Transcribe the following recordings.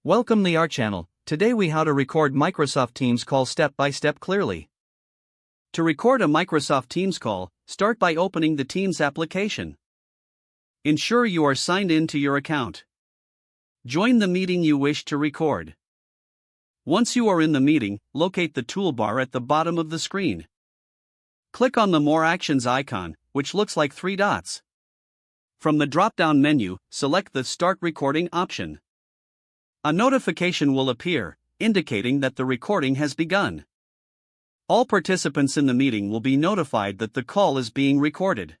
Welcome to our channel. Today we how to record Microsoft Teams call step by step clearly. To record a Microsoft Teams call, start by opening the Teams application. Ensure you are signed in to your account. Join the meeting you wish to record. Once you are in the meeting, locate the toolbar at the bottom of the screen. Click on the More Actions icon, which looks like 3 dots. From the drop-down menu, select the Start Recording option. A notification will appear, indicating that the recording has begun. All participants in the meeting will be notified that the call is being recorded.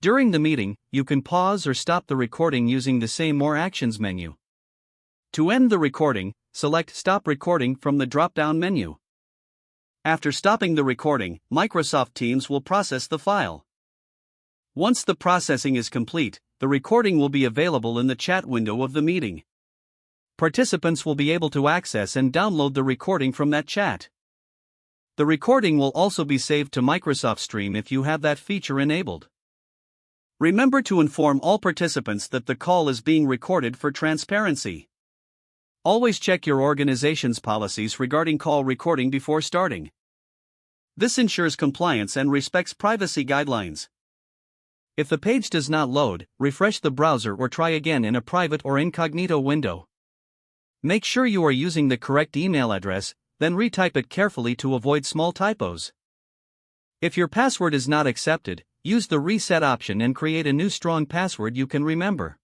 During the meeting, you can pause or stop the recording using the same More Actions menu. To end the recording, select Stop Recording from the drop-down menu. After stopping the recording, Microsoft Teams will process the file. Once the processing is complete, the recording will be available in the chat window of the meeting. Participants will be able to access and download the recording from that chat. The recording will also be saved to Microsoft Stream if you have that feature enabled. Remember to inform all participants that the call is being recorded for transparency. Always check your organization's policies regarding call recording before starting. This ensures compliance and respects privacy guidelines. If the page does not load, refresh the browser or try again in a private or incognito window. Make sure you are using the correct email address, then retype it carefully to avoid small typos. If your password is not accepted, use the reset option and create a new strong password you can remember.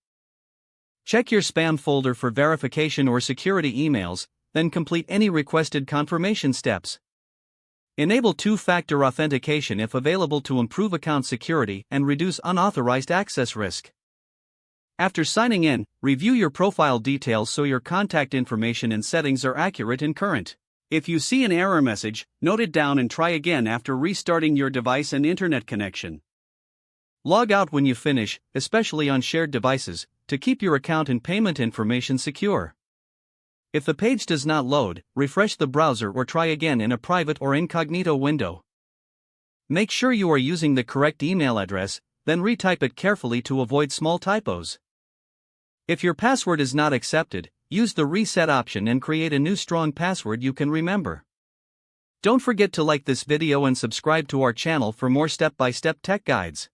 Check your spam folder for verification or security emails, then complete any requested confirmation steps. Enable two-factor authentication if available to improve account security and reduce unauthorized access risk. After signing in, review your profile details so your contact information and settings are accurate and current. If you see an error message, note it down and try again after restarting your device and internet connection. Log out when you finish, especially on shared devices, to keep your account and payment information secure. If the page does not load, refresh the browser or try again in a private or incognito window. Make sure you are using the correct email address, then retype it carefully to avoid small typos. If your password is not accepted, use the reset option and create a new strong password you can remember. Don't forget to like this video and subscribe to our channel for more step-by-step tech guides.